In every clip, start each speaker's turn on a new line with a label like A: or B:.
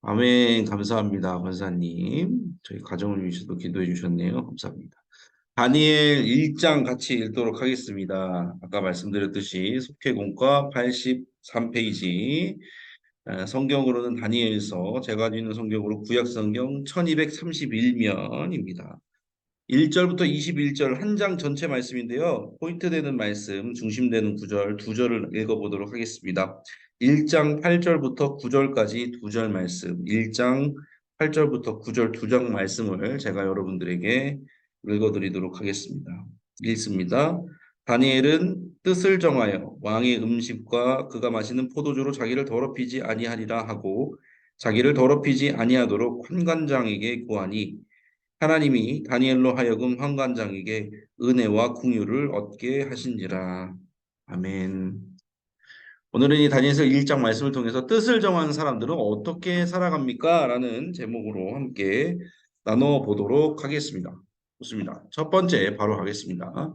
A: 아멘. 감사합니다. 권사님. 저희 가정을 위해서도 기도해 주셨네요. 감사합니다. 다니엘 1장 같이 읽도록 하겠습니다. 아까 말씀드렸듯이 속회공과 83페이지, 성경으로는 다니엘서, 제가 가지고 있는 성경으로 구약성경 1231면입니다. 1절부터 21절 한 장 전체 말씀인데요. 포인트 되는 말씀, 중심되는 구절 두 절을 읽어보도록 하겠습니다. 1장 8절부터 9절까지 두 절 말씀, 1장 8절부터 9절 두 장 말씀을 제가 여러분들에게 읽어드리도록 하겠습니다. 읽습니다. 다니엘은 뜻을 정하여 왕의 음식과 그가 마시는 포도주로 자기를 더럽히지 아니하리라 하고 자기를 더럽히지 아니하도록 환관장에게 구하니 하나님이 다니엘로 하여금 환관장에게 은혜와 긍휼을 얻게 하신지라. 아멘. 오늘은 이 다니엘서 1장 말씀을 통해서 뜻을 정하는 사람들은 어떻게 살아갑니까? 라는 제목으로 함께 나눠보도록 하겠습니다. 좋습니다. 첫 번째 바로 하겠습니다.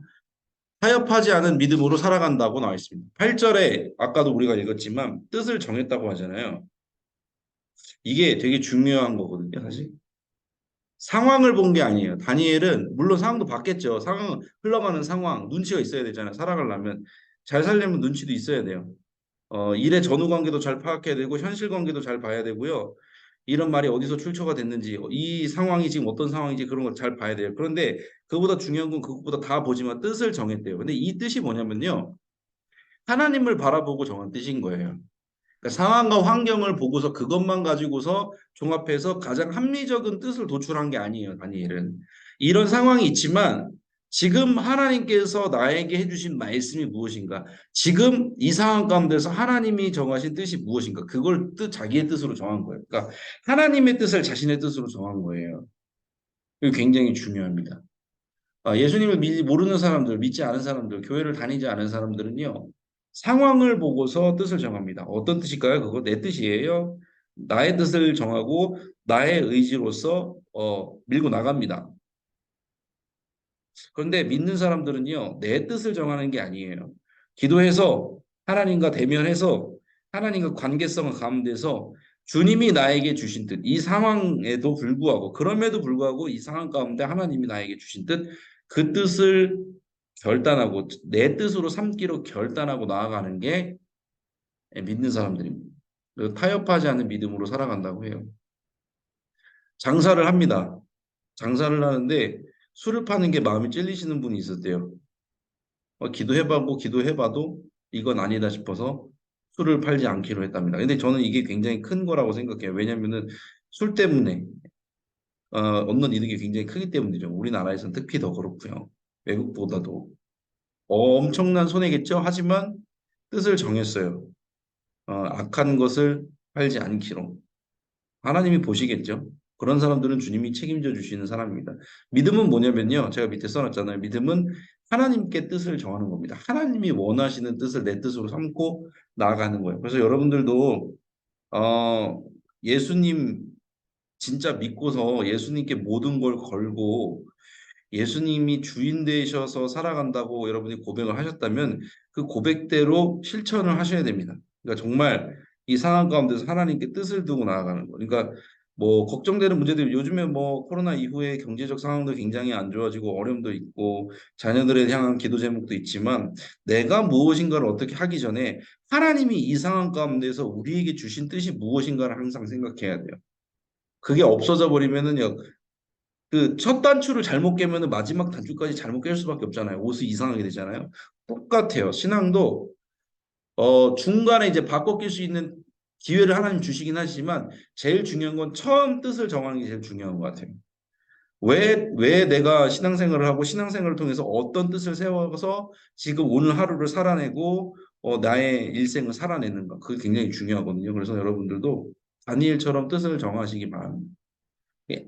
A: 타협하지 않은 믿음으로 살아간다고 나와 있습니다. 8절에 아까도 우리가 읽었지만 뜻을 정했다고 하잖아요. 이게 되게 중요한 거거든요, 사실. 상황을 본 게 아니에요. 다니엘은 물론 상황도 봤겠죠. 상황 흘러가는 상황 눈치가 있어야 되잖아요. 살아가려면 잘 살려면 눈치도 있어야 돼요. 일의 전후 관계도 잘 파악해야 되고 현실 관계도 잘 봐야 되고요. 이런 말이 어디서 출처가 됐는지 이 상황이 지금 어떤 상황인지 그런 걸 잘 봐야 돼요. 그런데 그보다 중요한 건 그것보다 다 보지만 뜻을 정했대요. 근데 이 뜻이 뭐냐면요. 하나님을 바라보고 정한 뜻인 거예요. 그러니까 상황과 환경을 보고서 그것만 가지고서 종합해서 가장 합리적인 뜻을 도출한 게 아니에요, 다니엘은. 이런 상황이 있지만 지금 하나님께서 나에게 해주신 말씀이 무엇인가? 지금 이 상황 가운데서 하나님이 정하신 뜻이 무엇인가? 그걸 자기의 뜻으로 정한 거예요. 그러니까 하나님의 뜻을 자신의 뜻으로 정한 거예요. 이거 굉장히 중요합니다. 예수님을 모르는 사람들, 믿지 않은 사람들, 교회를 다니지 않은 사람들은요, 상황을 보고서 뜻을 정합니다. 어떤 뜻일까요? 그거 내 뜻이에요. 나의 뜻을 정하고 나의 의지로서 밀고 나갑니다. 그런데 믿는 사람들은요, 내 뜻을 정하는 게 아니에요. 기도해서 하나님과 대면해서 하나님과 관계성 가운데서 주님이 나에게 주신 뜻, 이 상황에도 불구하고, 그럼에도 불구하고 이 상황 가운데 하나님이 나에게 주신 뜻, 그 뜻을 결단하고 내 뜻으로 삼기로 결단하고 나아가는 게 믿는 사람들입니다. 타협하지 않는 믿음으로 살아간다고 해요. 장사를 합니다. 장사를 하는데 술을 파는 게 마음이 찔리시는 분이 있었대요. 기도해봐고 기도해봐도 이건 아니다 싶어서 술을 팔지 않기로 했답니다. 근데 저는 이게 굉장히 큰 거라고 생각해요. 왜냐면은 술 때문에 얻는 이득이 굉장히 크기 때문이죠. 우리나라에서는 특히 더 그렇고요. 외국보다도 엄청난 손해겠죠. 하지만 뜻을 정했어요. 악한 것을 팔지 않기로. 하나님이 보시겠죠. 그런 사람들은 주님이 책임져 주시는 사람입니다. 믿음은 뭐냐면요. 제가 밑에 써놨잖아요. 믿음은 하나님께 뜻을 정하는 겁니다. 하나님이 원하시는 뜻을 내 뜻으로 삼고 나아가는 거예요. 그래서 여러분들도 어, 예수님 진짜 믿고서 예수님께 모든 걸 걸고 예수님이 주인 되셔서 살아간다고 여러분이 고백을 하셨다면 그 고백대로 실천을 하셔야 됩니다. 그러니까 정말 이 상황 가운데서 하나님께 뜻을 두고 나아가는 거. 그러니까 뭐 걱정되는 문제들 요즘에 뭐 코로나 이후에 경제적 상황도 굉장히 안 좋아지고 어려움도 있고 자녀들에 향한 기도 제목도 있지만 내가 무엇인가를 어떻게 하기 전에 하나님이 이 상황 가운데서 우리에게 주신 뜻이 무엇인가를 항상 생각해야 돼요. 그게 없어져 버리면은요 그 첫 단추를 잘못 깨면은 마지막 단추까지 잘못 깰 수밖에 없잖아요. 옷을 이상하게 되잖아요. 똑같아요. 신앙도 중간에 이제 바꿔 낄 수 있는 기회를 하나님 주시긴 하지만 제일 중요한 건 처음 뜻을 정하는 게 제일 중요한 것 같아요. 왜 내가 신앙생활을 하고 신앙생활을 통해서 어떤 뜻을 세워서 지금 오늘 하루를 살아내고 나의 일생을 살아내는가. 그게 굉장히 중요하거든요. 그래서 여러분들도 다니엘처럼 뜻을 정하시기 바랍니다.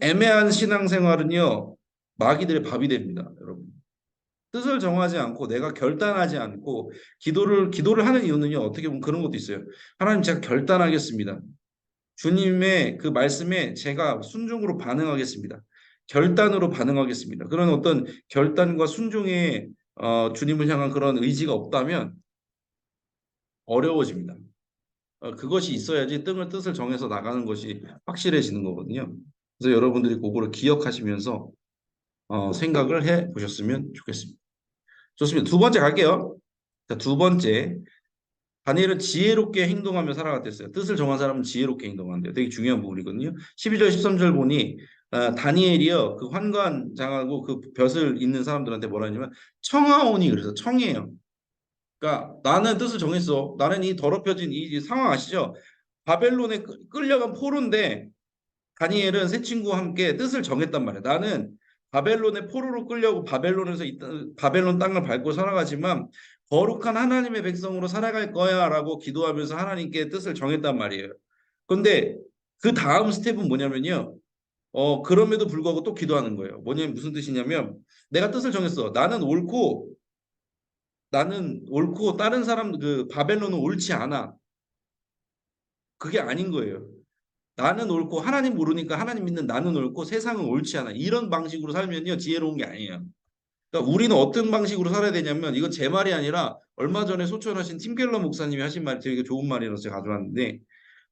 A: 애매한 신앙생활은요, 마귀들의 밥이 됩니다, 여러분. 뜻을 정하지 않고 내가 결단하지 않고 기도를 하는 이유는요, 어떻게 보면 그런 것도 있어요. 하나님 제가 결단하겠습니다. 주님의 그 말씀에 제가 순종으로 반응하겠습니다. 결단으로 반응하겠습니다. 그런 어떤 결단과 순종의 주님을 향한 그런 의지가 없다면 어려워집니다. 그것이 있어야지 뜻을 정해서 나가는 것이 확실해지는 거거든요. 그래서 여러분들이 그거를 기억하시면서 생각을 해 보셨으면 좋겠습니다. 좋습니다. 두 번째 갈게요. 자, 두 번째. 다니엘은 지혜롭게 행동하며 살아갔댔어요. 뜻을 정한 사람은 지혜롭게 행동한대요. 되게 중요한 부분이거든요. 12절, 13절 보니 다니엘이요. 그 환관장하고 그 벼슬 있는 사람들한테 뭐라 하냐면 청하오니 그래서 청해요. 그러니까 나는 뜻을 정했어. 나는 이 더럽혀진 이 상황 아시죠? 바벨론에 끌려간 포로인데 다니엘은 새 친구와 함께 뜻을 정했단 말이야. 나는 바벨론의 포로로 끌려고 바벨론에서 바벨론 땅을 밟고 살아가지만 거룩한 하나님의 백성으로 살아갈 거야라고 기도하면서 하나님께 뜻을 정했단 말이에요. 그런데 그 다음 스텝은 뭐냐면요. 그럼에도 불구하고 또 기도하는 거예요. 뭐냐면 무슨 뜻이냐면 내가 뜻을 정했어. 나는 옳고 다른 사람 그 바벨론은 옳지 않아. 그게 아닌 거예요. 나는 옳고 하나님 모르니까 하나님 믿는 나는 옳고 세상은 옳지 않아. 이런 방식으로 살면요 지혜로운 게 아니에요. 그러니까 우리는 어떤 방식으로 살아야 되냐면 이건 제 말이 아니라 얼마 전에 소천하신 팀켈러 목사님이 하신 말이 되게 좋은 말이라서 제가 가져왔는데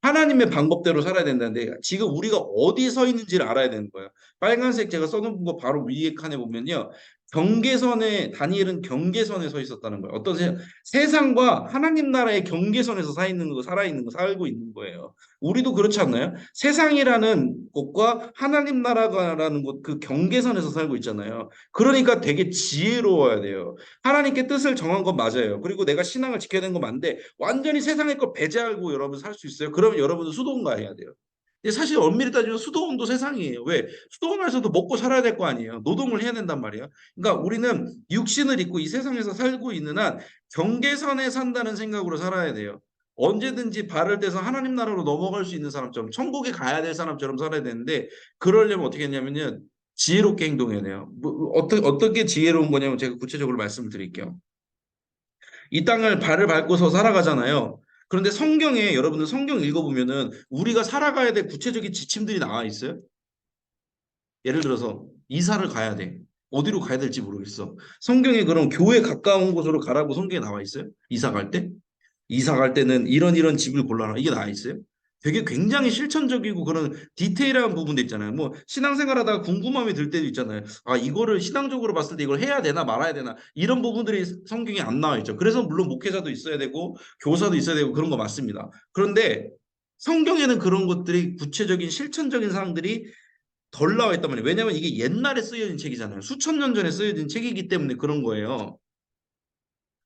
A: 하나님의 방법대로 살아야 된다는데 지금 우리가 어디 서 있는지를 알아야 되는 거예요. 빨간색 제가 써놓은 거 바로 위에 칸에 보면요. 경계선에 다니엘은 경계선에 서 있었다는 거예요. 어떤 세상과 하나님 나라의 경계선에서 살아 있는 거 살고 있는 거예요. 우리도 그렇지 않나요? 세상이라는 곳과 하나님 나라라는 곳 그 경계선에서 살고 있잖아요. 그러니까 되게 지혜로워야 돼요. 하나님께 뜻을 정한 건 맞아요. 그리고 내가 신앙을 지켜야 되는 건 맞는데 완전히 세상의 걸 배제하고 여러분 살 수 있어요. 그러면 여러분은 수도원가 해야 돼요. 근데 사실 엄밀히 따지면 수도원도 세상이에요. 왜? 수도원에서도 먹고 살아야 될 거 아니에요. 노동을 해야 된단 말이에요. 그러니까 우리는 육신을 입고 이 세상에서 살고 있는 한 경계선에 산다는 생각으로 살아야 돼요. 언제든지 발을 떼서 하나님 나라로 넘어갈 수 있는 사람처럼 천국에 가야 될 사람처럼 살아야 되는데 그러려면 어떻게 했냐면요. 지혜롭게 행동해야 돼요. 어떻게 지혜로운 거냐면 제가 구체적으로 말씀을 드릴게요. 이 땅을 발을 밟고서 살아가잖아요. 그런데 성경에 여러분들 성경 읽어보면은 우리가 살아가야 될 구체적인 지침들이 나와 있어요. 예를 들어서 이사를 가야 돼. 어디로 가야 될지 모르겠어. 성경에 그럼 교회 가까운 곳으로 가라고 성경에 나와 있어요? 이사 갈 때? 이사 갈 때는 이런 집을 골라라. 이게 나와 있어요? 되게 굉장히 실천적이고 그런 디테일한 부분도 있잖아요. 뭐 신앙생활 하다가 궁금함이 들 때도 있잖아요. 아, 이거를 신앙적으로 봤을 때 이걸 해야 되나 말아야 되나 이런 부분들이 성경에 안 나와 있죠. 그래서 물론 목회자도 있어야 되고 교사도 있어야 되고 그런 거 맞습니다. 그런데 성경에는 그런 것들이 구체적인 실천적인 사항들이 덜 나와 있단 말이에요. 왜냐하면 이게 옛날에 쓰여진 책이잖아요. 수천 년 전에 쓰여진 책이기 때문에 그런 거예요.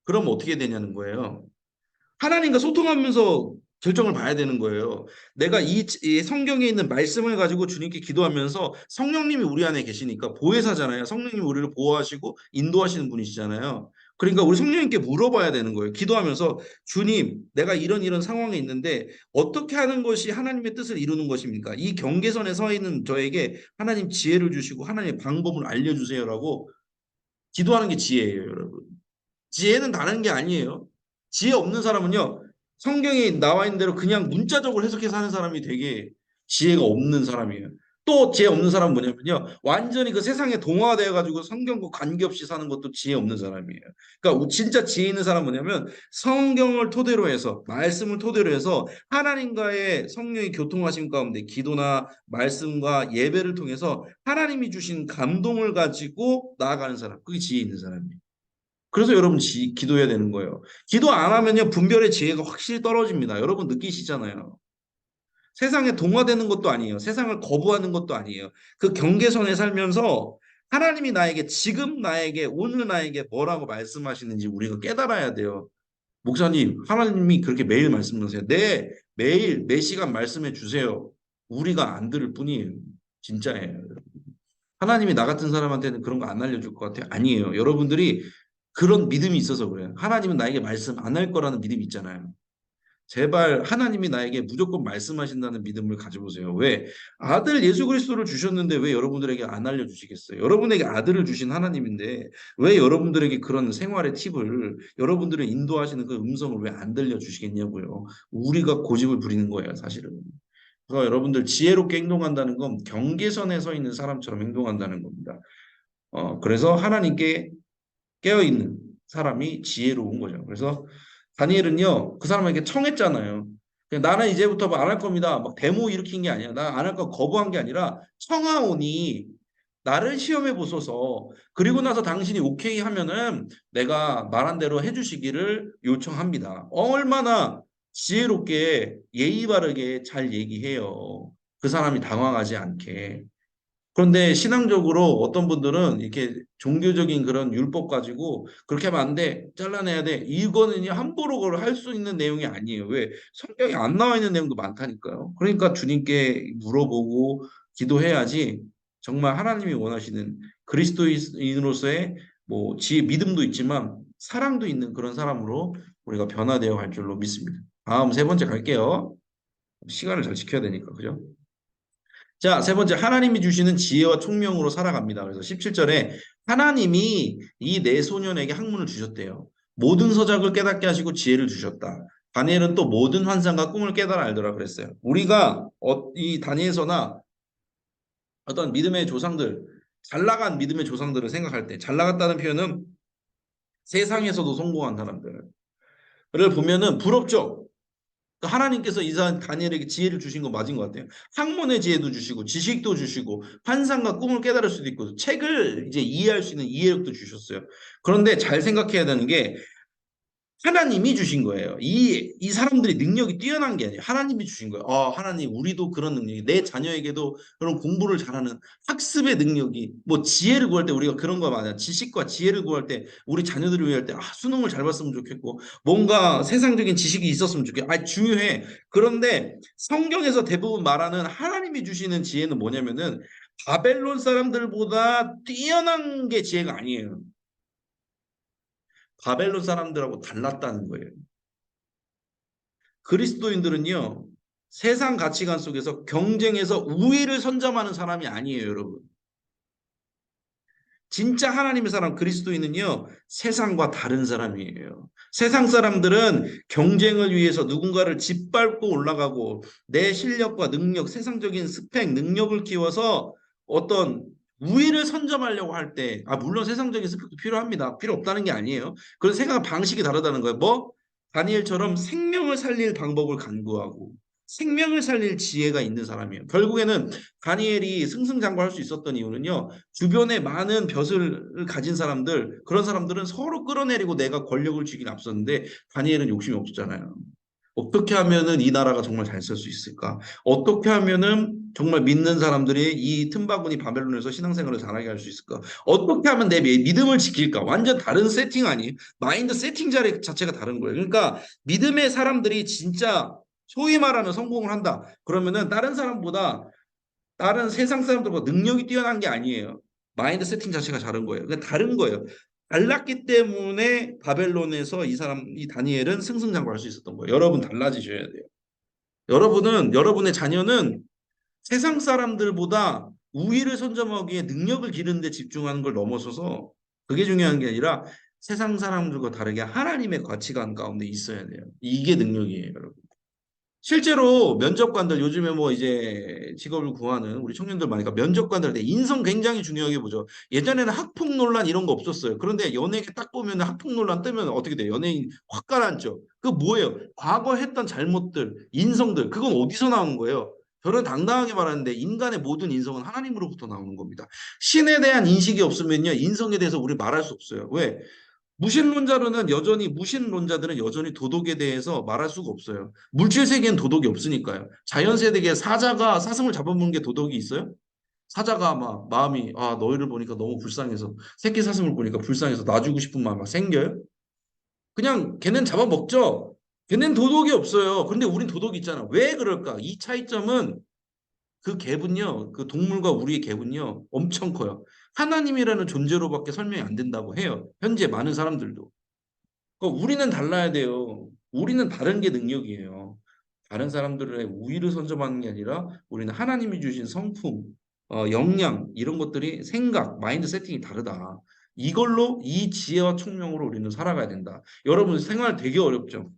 A: 그럼 어떻게 되냐는 거예요. 하나님과 소통하면서 결정을 봐야 되는 거예요. 내가 이 성경에 있는 말씀을 가지고 주님께 기도하면서 성령님이 우리 안에 계시니까 보혜사잖아요. 성령님이 우리를 보호하시고 인도하시는 분이시잖아요. 그러니까 우리 성령님께 물어봐야 되는 거예요. 기도하면서 주님, 내가 이런 상황에 있는데 어떻게 하는 것이 하나님의 뜻을 이루는 것입니까? 이 경계선에 서 있는 저에게 하나님 지혜를 주시고 하나님의 방법을 알려주세요라고 기도하는 게 지혜예요, 여러분. 지혜는 다른 게 아니에요. 지혜 없는 사람은요, 성경에 나와 있는 대로 그냥 문자적으로 해석해서 하는 사람이 되게 지혜가 없는 사람이에요. 또 지혜 없는 사람은 뭐냐면요, 완전히 그 세상에 동화되어 가지고 성경과 관계없이 사는 것도 지혜 없는 사람이에요. 그러니까 진짜 지혜 있는 사람은 뭐냐면 성경을 토대로 해서 말씀을 토대로 해서 하나님과의 성령의 교통하심 가운데 기도나 말씀과 예배를 통해서 하나님이 주신 감동을 가지고 나아가는 사람, 그게 지혜 있는 사람이에요. 그래서 여러분 기도해야 되는 거예요. 기도 안 하면요 분별의 지혜가 확실히 떨어집니다. 여러분 느끼시잖아요. 세상에 동화되는 것도 아니에요. 세상을 거부하는 것도 아니에요. 그 경계선에 살면서 하나님이 나에게 지금 나에게 오늘 나에게 뭐라고 말씀하시는지 우리가 깨달아야 돼요. 목사님, 하나님이 그렇게 매일 말씀하세요. 네, 매일 매 시간 말씀해 주세요. 우리가 안 들을 뿐이에요. 진짜예요. 하나님이 나 같은 사람한테는 그런 거 안 알려줄 것 같아요. 아니에요. 여러분들이 그런 믿음이 있어서 그래요. 하나님은 나에게 말씀 안 할 거라는 믿음이 있잖아요. 제발 하나님이 나에게 무조건 말씀하신다는 믿음을 가져보세요. 왜? 아들 예수 그리스도를 주셨는데 왜 여러분들에게 안 알려주시겠어요? 여러분에게 아들을 주신 하나님인데 왜 여러분들에게 그런 생활의 팁을 여러분들을 인도하시는 그 음성을 왜 안 들려주시겠냐고요. 우리가 고집을 부리는 거예요, 사실은. 그래서 여러분들 지혜롭게 행동한다는 건 경계선에 서 있는 사람처럼 행동한다는 겁니다. 그래서 하나님께 깨어있는 사람이 지혜로운 거죠. 그래서 다니엘은요, 그 사람에게 청했잖아요. 그냥 나는 이제부터 뭐 안 할 겁니다. 막 데모 일으킨 게 아니야. 나 안 할 거 거부한 게 아니라 청하오니 나를 시험해 보소서. 그리고 나서 당신이 오케이 하면은 내가 말한 대로 해주시기를 요청합니다. 얼마나 지혜롭게 예의 바르게 잘 얘기해요. 그 사람이 당황하지 않게. 그런데 신앙적으로 어떤 분들은 이렇게 종교적인 그런 율법 가지고 그렇게 하면 안 돼. 잘라내야 돼. 이거는 함부로 그걸 할 수 있는 내용이 아니에요. 왜? 성경에 안 나와 있는 내용도 많다니까요. 그러니까 주님께 물어보고 기도해야지 정말 하나님이 원하시는 그리스도인으로서의 뭐 지혜, 믿음도 있지만 사랑도 있는 그런 사람으로 우리가 변화되어 갈 줄로 믿습니다. 다음 세 번째 갈게요. 시간을 잘 지켜야 되니까. 그죠? 자, 세 번째, 하나님이 주시는 지혜와 총명으로 살아갑니다. 그래서 17절에 하나님이 이 네 소년에게 학문을 주셨대요. 모든 서작을 깨닫게 하시고 지혜를 주셨다. 다니엘은 또 모든 환상과 꿈을 깨달아 알더라 그랬어요. 우리가 이 다니엘서나 어떤 믿음의 조상들, 잘 나간 믿음의 조상들을 생각할 때, 잘 나갔다는 표현은 세상에서도 성공한 사람들을 보면은 부럽죠. 하나님께서 이사 다니엘에게 지혜를 주신 거 맞은 것 같아요. 학문의 지혜도 주시고 지식도 주시고 환상과 꿈을 깨달을 수도 있고 책을 이제 이해할 수 있는 이해력도 주셨어요. 그런데 잘 생각해야 되는 게 하나님이 주신 거예요. 이 사람들이 능력이 뛰어난 게 아니에요. 하나님이 주신 거예요. 하나님, 우리도 그런 능력이, 내 자녀에게도 그런 공부를 잘하는 학습의 능력이, 뭐 지혜를 구할 때 우리가 그런 거 많아요. 지식과 지혜를 구할 때, 우리 자녀들을 위할 때, 수능을 잘 봤으면 좋겠고, 뭔가 세상적인 지식이 있었으면 좋겠고, 중요해. 그런데 성경에서 대부분 말하는 하나님이 주시는 지혜는 뭐냐면은, 바벨론 사람들보다 뛰어난 게 지혜가 아니에요. 바벨론 사람들하고 달랐다는 거예요. 그리스도인들은요, 세상 가치관 속에서 경쟁에서 우위를 선점하는 사람이 아니에요, 여러분. 진짜 하나님의 사람 그리스도인은요, 세상과 다른 사람이에요. 세상 사람들은 경쟁을 위해서 누군가를 짓밟고 올라가고 내 실력과 능력, 세상적인 스펙, 능력을 키워서 어떤 우위를 선점하려고 할 때, 물론 세상적인 스펙도 필요합니다. 필요 없다는 게 아니에요. 그런 생각 방식이 다르다는 거예요. 뭐? 다니엘처럼 생명을 살릴 방법을 간구하고 생명을 살릴 지혜가 있는 사람이에요. 결국에는 다니엘이 승승장구할 수 있었던 이유는요. 주변에 많은 벼슬을 가진 사람들, 그런 사람들은 서로 끌어내리고 내가 권력을 쥐긴 앞섰는데 다니엘은 욕심이 없었잖아요. 어떻게 하면은 이 나라가 정말 잘 살 수 있을까? 어떻게 하면은 정말 믿는 사람들이 이 틈바구니 바벨론에서 신앙생활을 잘하게 할 수 있을까? 어떻게 하면 내 믿음을 지킬까? 완전 다른 세팅 아니에요? 마인드 세팅 자체가 다른 거예요. 그러니까 믿음의 사람들이 진짜 소위 말하는 성공을 한다. 그러면은 다른 사람보다 다른 세상 사람들보다 능력이 뛰어난 게 아니에요. 마인드 세팅 자체가 다른 거예요. 그냥 다른 거예요. 달랐기 때문에 바벨론에서 이 다니엘은 승승장구할 수 있었던 거예요. 여러분 달라지셔야 돼요. 여러분은 여러분의 자녀는 세상 사람들보다 우위를 선점하기 위해 능력을 기르는 데 집중하는 걸 넘어서서 그게 중요한 게 아니라 세상 사람들과 다르게 하나님의 가치관 가운데 있어야 돼요. 이게 능력이에요, 여러분. 실제로 면접관들 요즘에 뭐 이제 직업을 구하는 우리 청년들 많으니까 면접관들한테 인성 굉장히 중요하게 보죠. 예전에는 학폭 논란 이런 거 없었어요. 그런데 연예계 딱 보면 학폭 논란 뜨면 어떻게 돼요? 연예인 확 가라앉죠. 그 뭐예요? 과거 했던 잘못들, 인성들 그건 어디서 나온 거예요? 저는 당당하게 말하는데 인간의 모든 인성은 하나님으로부터 나오는 겁니다. 신에 대한 인식이 없으면요 인성에 대해서 우리 말할 수 없어요. 왜? 무신론자들은 여전히 도덕에 대해서 말할 수가 없어요. 물질 세계엔 도덕이 없으니까요. 자연 세계에 사자가 사슴을 잡아먹는 게 도덕이 있어요? 사자가 막 마음이 너희를 보니까 너무 불쌍해서 새끼 사슴을 보니까 불쌍해서 놔주고 싶은 마음 막 생겨요? 그냥 걔는 잡아먹죠. 걔는 도덕이 없어요. 근데 우린 도덕이 있잖아. 왜 그럴까? 이 차이점은 그 갭은요, 그 동물과 우리의 갭은요, 엄청 커요. 하나님이라는 존재로밖에 설명이 안 된다고 해요. 현재 많은 사람들도. 그러니까 우리는 달라야 돼요. 우리는 다른 게 능력이에요. 다른 사람들의 우위를 선점하는 게 아니라 우리는 하나님이 주신 성품, 역량 이런 것들이 생각, 마인드 세팅이 다르다. 이걸로 이 지혜와 총명으로 우리는 살아가야 된다. 여러분 생활 되게 어렵죠.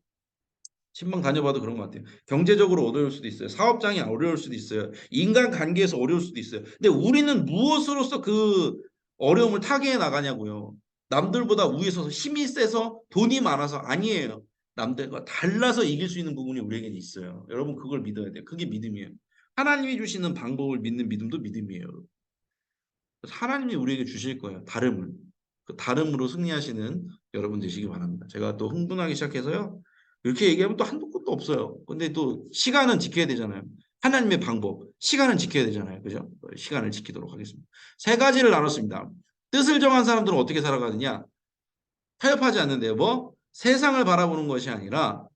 A: 신방 다녀봐도 그런 것 같아요. 경제적으로 어려울 수도 있어요. 사업장이 어려울 수도 있어요. 인간 관계에서 어려울 수도 있어요. 근데 우리는 무엇으로서 그 어려움을 타개해 나가냐고요. 남들보다 위에 서서 힘이 세서 돈이 많아서 아니에요. 남들과 달라서 이길 수 있는 부분이 우리에게는 있어요. 여러분 그걸 믿어야 돼요. 그게 믿음이에요. 하나님이 주시는 방법을 믿는 믿음도 믿음이에요. 하나님이 우리에게 주실 거예요. 다름을. 그 다름으로 승리하시는 여러분 되시기 바랍니다. 제가 또 흥분하기 시작해서요. 이렇게 얘기하면 또 한도 끝도 없어요. 근데 또 시간은 지켜야 되잖아요. 하나님의 방법, 시간은 지켜야 되잖아요. 그죠? 시간을 지키도록 하겠습니다. 세 가지를 나눴습니다. 뜻을 정한 사람들은 어떻게 살아가느냐? 타협하지 않는데요. 뭐? 세상을 바라보는 것이 아니라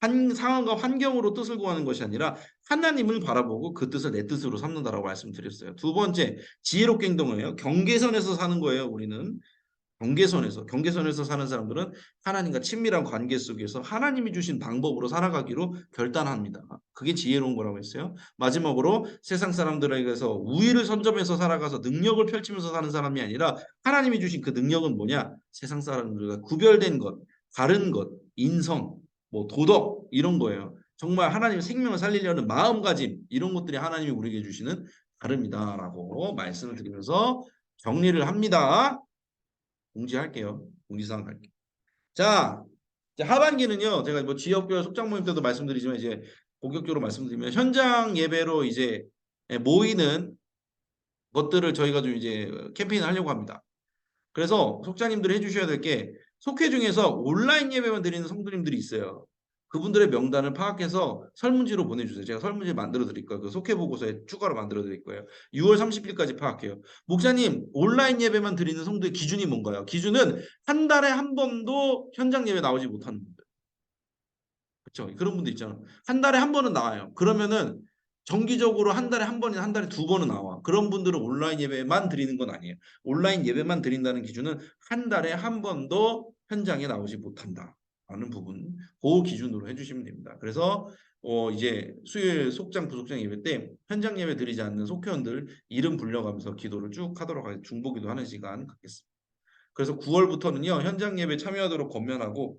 A: 한 상황과 환경으로 뜻을 구하는 것이 아니라 하나님을 바라보고 그 뜻을 내 뜻으로 삼는다라고 말씀드렸어요. 두 번째, 지혜롭게 행동해요. 경계선에서 사는 거예요. 우리는 경계선에서 사는 사람들은 하나님과 친밀한 관계 속에서 하나님이 주신 방법으로 살아가기로 결단합니다. 그게 지혜로운 거라고 했어요. 마지막으로 세상 사람들에게서 우위를 선점해서 살아가서 능력을 펼치면서 사는 사람이 아니라 하나님이 주신 그 능력은 뭐냐? 세상 사람들과 구별된 것, 다른 것, 인성, 뭐 도덕 이런 거예요. 정말 하나님의 생명을 살리려는 마음가짐 이런 것들이 하나님이 우리에게 주시는 다름이다라고 말씀을 드리면서 정리를 합니다. 공지할게요. 공지사항 할게요. 자, 이제 하반기는요. 제가 뭐 지역교회 속장 모임 때도 말씀드리지만 이제 본격적으로 말씀드리면 현장 예배로 이제 모이는 것들을 저희가 좀 이제 캠페인을 하려고 합니다. 그래서 속장님들이 해주셔야 될 게 속회 중에서 온라인 예배만 드리는 성도님들이 있어요. 그분들의 명단을 파악해서 설문지로 보내주세요. 제가 설문지 만들어 드릴 거예요. 그 속회 보고서에 추가로 만들어 드릴 거예요. 6월 30일까지 파악해요. 목사님, 온라인 예배만 드리는 성도의 기준이 뭔가요? 기준은 한 달에 한 번도 현장 예배 나오지 못하는 분들. 그렇죠? 그런 분들 있잖아요. 한 달에 한 번은 나와요. 그러면은 정기적으로 한 달에 한 번이나 한 달에 두 번은 나와. 그런 분들은 온라인 예배만 드리는 건 아니에요. 온라인 예배만 드린다는 기준은 한 달에 한 번도 현장에 나오지 못한다. 라는 부분, 그 기준으로 해주시면 됩니다. 그래서 이제 수요일 속장 부속장 예배 때 현장 예배 드리지 않는 속회원들 이름 불려가면서 기도를 쭉 하도록 하겠습니다. 중보기도 하는 시간 갖겠습니다. 그래서 9월부터는요 현장 예배 참여하도록 권면하고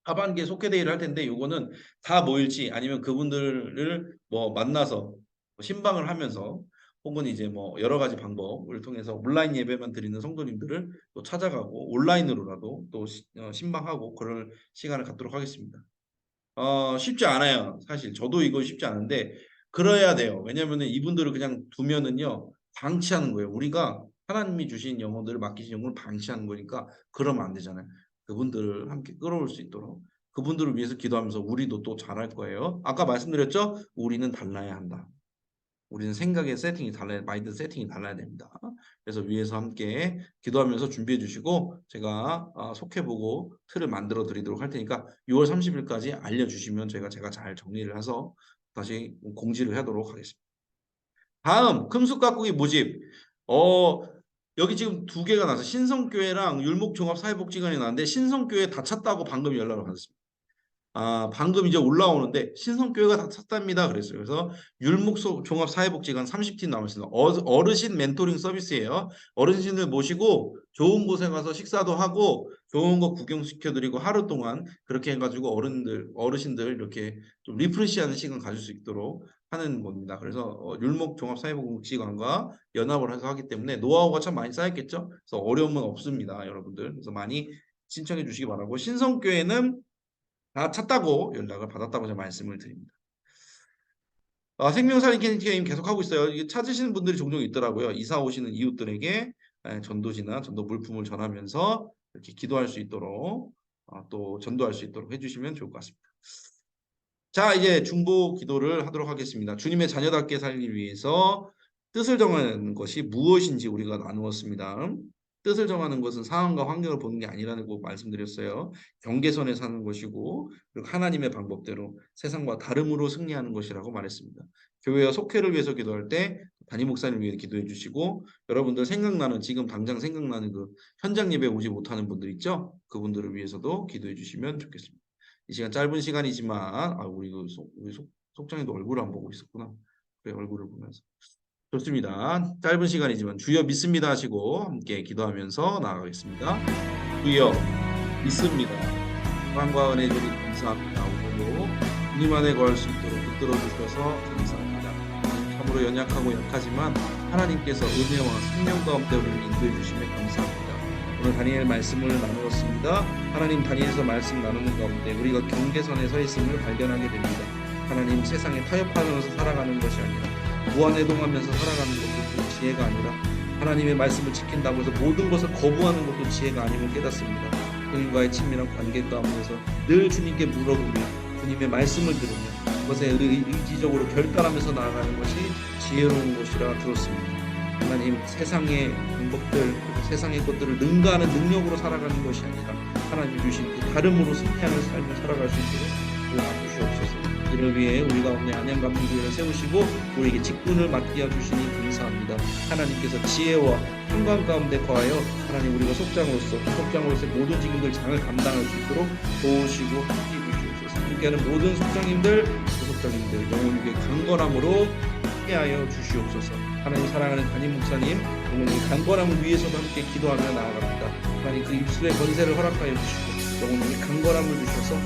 A: 하반기에 속회대회를 할 텐데 요거는 다 모일지 아니면 그분들을 뭐 만나서 신방을 하면서 혹은 이제 뭐 여러 가지 방법을 통해서 온라인 예배만 드리는 성도님들을 또 찾아가고 온라인으로라도 또 신방하고 그럴 시간을 갖도록 하겠습니다. 쉽지 않아요. 사실 저도 이거 쉽지 않은데 그래야 돼요. 왜냐면은 이분들을 그냥 두면은요 방치하는 거예요. 우리가 하나님이 주신 영혼들을 맡기신 영혼을 방치하는 거니까 그러면 안 되잖아요. 그분들을 함께 끌어올 수 있도록 그분들을 위해서 기도하면서 우리도 또 잘할 거예요. 아까 말씀드렸죠? 우리는 달라야 한다. 우리는 생각의 세팅이 달라야, 마인드 세팅이 달라야 됩니다. 그래서 위에서 함께 기도하면서 준비해 주시고 제가 속해보고 틀을 만들어 드리도록 할 테니까 6월 30일까지 알려주시면 제가 잘 정리를 해서 다시 공지를 하도록 하겠습니다. 다음 금숙가꾸기 모집. 여기 지금 두 개가 나서 신성교회랑 율목종합사회복지관이 나왔는데 신성교회 다 찼다고 방금 연락을 받았습니다. 방금 이제 올라오는데 신성교회가 다 찼답니다. 그랬어요. 그래서 율목종합사회복지관 30팀 남았습니다. 어르신 멘토링 서비스예요. 어르신들 모시고 좋은 곳에 가서 식사도 하고 좋은 거 구경시켜드리고 하루 동안 그렇게 해가지고 어르신들 이렇게 좀 리프레시하는 시간 가질 수 있도록 하는 겁니다. 그래서 율목종합사회복지관과 연합을 해서 하기 때문에 노하우가 참 많이 쌓였겠죠. 그래서 어려움은 없습니다, 여러분들. 그래서 많이 신청해 주시기 바라고 신성교회는 다 찼다고 연락을 받았다고 제가 말씀을 드립니다. 생명살인 게임 계속하고 있어요. 이게 찾으시는 분들이 종종 있더라고요. 이사 오시는 이웃들에게 전도지나 전도 물품을 전하면서 이렇게 기도할 수 있도록 또 전도할 수 있도록 해주시면 좋을 것 같습니다. 자, 이제 중보 기도를 하도록 하겠습니다. 주님의 자녀답게 살기 위해서 뜻을 정하는 것이 무엇인지 우리가 나누었습니다. 뜻을 정하는 것은 상황과 환경을 보는 게 아니라는 거 말씀드렸어요. 경계선에 사는 것이고 그리고 하나님의 방법대로 세상과 다름으로 승리하는 것이라고 말했습니다. 교회와 속회를 위해서 기도할 때 담임 목사님을 위해 기도해 주시고 여러분들 지금 당장 생각나는 그 현장 예배 오지 못하는 분들 있죠? 그분들을 위해서도 기도해 주시면 좋겠습니다. 이 시간 짧은 시간이지만 우리 속장이도 얼굴을 안 보고 있었구나. 그래, 얼굴을 보면서. 좋습니다. 짧은 시간이지만 주여 믿습니다 하시고 함께 기도하면서 나아가겠습니다. 주여 믿습니다. 사랑과 은혜 주님 감사합니다. 오늘도 주님 안에 거할 수 있도록 붙들어 주셔서 감사합니다. 참으로 연약하고 약하지만 하나님께서 은혜와 생명 가운데 우리를 인도해 주시며 감사합니다. 오늘 다니엘 말씀을 나누었습니다. 하나님 다니엘서 말씀 나누는 가운데 우리가 경계선에 서 있음을 발견하게 됩니다. 하나님 세상에 타협하면서 살아가는 것이 아니라 무한해동하면서 살아가는 것도 지혜가 아니라 하나님의 말씀을 지킨다고 해서 모든 것을 거부하는 것도 지혜가 아님을 깨닫습니다. 주님과의 친밀한 관계 가운데서 늘 주님께 물어보며 주님의 말씀을 들으며 그것에 의지적으로 결단하면서 나아가는 것이 지혜로운 것이라 들었습니다. 하나님 세상의 방법들, 세상의 것들을 능가하는 능력으로 살아가는 것이 아니라 하나님 주신 그 다름으로 승리하는 삶을 살아갈 수 있도록 도와주시옵소서. 이를 위해 우리 가운데 안양감리교회를 세우시고 우리에게 직분을 맡겨 주시니 감사합니다. 하나님께서 지혜와 평강 가운데 거하여 하나님 우리가 속장으로서의 모든 직분들 장을 감당할 수 있도록 도우시고 함께해 주시옵소서. 함께하는 모든 속장님들, 부속장님들 영혼에게 강건함으로 함께하여 주시옵소서. 하나님 사랑하는 담임 목사님 영혼의 강건함을 위해서도 함께 기도하며 나아갑니다. 하나님 그 입술의 권세를 허락하여 주시고 영혼에게 강건함을 주셔서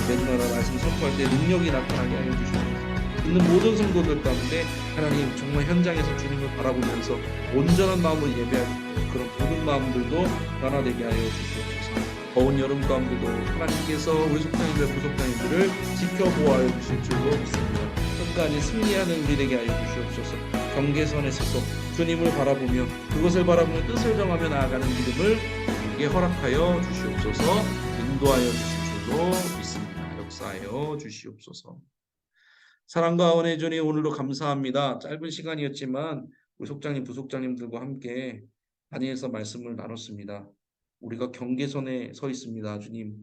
A: 매주마다 말씀 선포할 때 능력이 나타나게 하여 주시옵소서. 있는 모든 성도들 가운데 하나님 정말 현장에서 주님을 바라보면서 온전한 마음으로 예배하는 그런 모든 마음들도 변화되게 하여 주시옵소서. 더운 여름 가운데도 하나님께서 우리 속장님들 부속장님들을 지켜보아여 주실 줄로 믿습니다. 끝까지 승리하는 우리 되게 하여 주시옵소서. 경계선에 서서 주님을 바라보며 그것을 바라보며 뜻을 정하며 나아가는 믿음을 우리에게 허락하여 주시옵소서. 인도하여 주실 줄로 믿습니다. 역사하여 주시옵소서. 사랑과 은혜 주님 오늘도 감사합니다. 짧은 시간이었지만 우리 속장님 부속장님들과 함께 다니엘서 말씀을 나눴습니다. 우리가 경계선에 서 있습니다. 주님.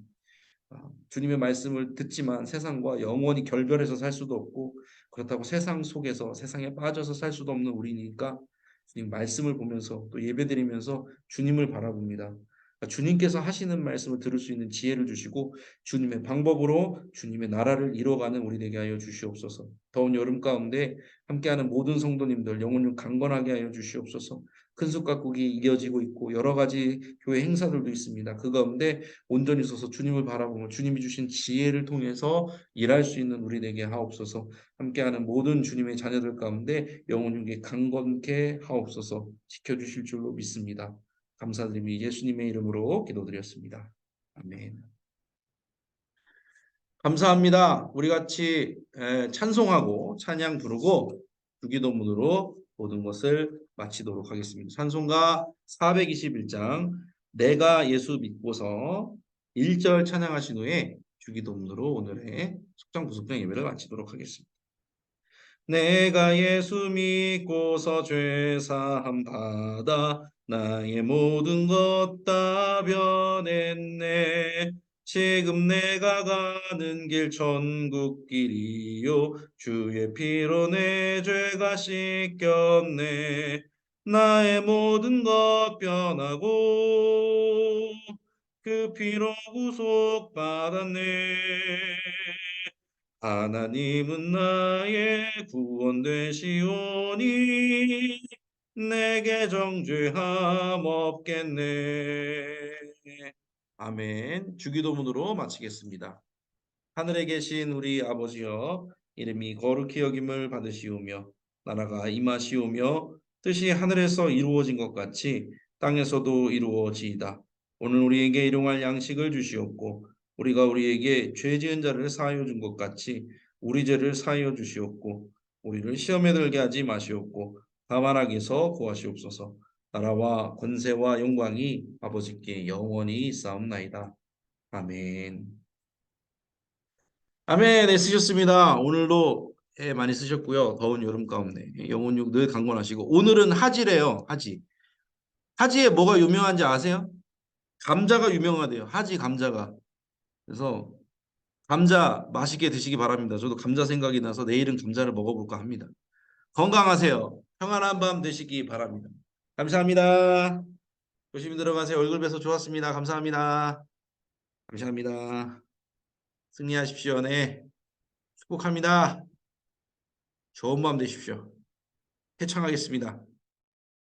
A: 주님의 말씀을 듣지만 세상과 영원히 결별해서 살 수도 없고 그렇다고 세상 속에서 세상에 빠져서 살 수도 없는 우리니까 주님 말씀을 보면서 또 예배드리면서 주님을 바라봅니다. 주님께서 하시는 말씀을 들을 수 있는 지혜를 주시고 주님의 방법으로 주님의 나라를 이뤄가는 우리 되게 하여 주시옵소서. 더운 여름 가운데 함께하는 모든 성도님들 영혼을 강건하게 하여 주시옵소서. 큰숲가꾸기 이어지고 있고 여러 가지 교회 행사들도 있습니다. 그 가운데 온전히 서서 주님을 바라보며 주님이 주신 지혜를 통해서 일할 수 있는 우리 되게 하옵소서. 함께하는 모든 주님의 자녀들 가운데 영혼에게 강건케 하옵소서. 지켜주실 줄로 믿습니다. 감사드리며 예수님의 이름으로 기도드렸습니다. 아멘. 감사합니다. 우리 같이 찬송하고 찬양 부르고 주기도문으로 모든 것을 마치도록 하겠습니다. 찬송가 421장 내가 예수 믿고서 1절 찬양하신 후에 주기도문으로 오늘의 속장 부속장 예배를 마치도록 하겠습니다. 내가 예수 믿고서 죄사함 받아 나의 모든 것 다 변했네. 지금 내가 가는 길 천국길이요 주의 피로 내 죄가 씻겼네. 나의 모든 것 변하고 그 피로 구속받았네. 하나님은 나의 구원 되시오니 내게 정죄함 없겠네. 아멘. 주기도문으로 마치겠습니다. 하늘에 계신 우리 아버지여 이름이 거룩히 여김을 받으시오며 나라가 임하시오며 뜻이 하늘에서 이루어진 것 같이 땅에서도 이루어지이다. 오늘 우리에게 일용할 양식을 주시옵고 우리가 우리에게 죄 지은 자를 사하여 준 것 같이 우리 죄를 사하여 주시옵고 우리를 시험에 들게 하지 마시옵고 다만 악에서 구하시옵소서. 나라와 권세와 영광이 아버지께 영원히 있사옵나이다. 아멘. 아멘. 네, 쓰셨습니다. 오늘도 많이 쓰셨고요. 더운 여름 가운데 영혼육 늘 강건하시고 오늘은 하지래요. 하지. 하지에 뭐가 유명한지 아세요? 감자가 유명하대요. 하지 감자가. 그래서 감자 맛있게 드시기 바랍니다. 저도 감자 생각이 나서 내일은 감자를 먹어볼까 합니다. 건강하세요. 평안한 밤 되시기 바랍니다. 감사합니다. 조심히 들어가세요. 얼굴 뵈서 좋았습니다. 감사합니다. 감사합니다. 승리하십시오. 네. 축복합니다. 좋은 밤 되십시오. 해창하겠습니다.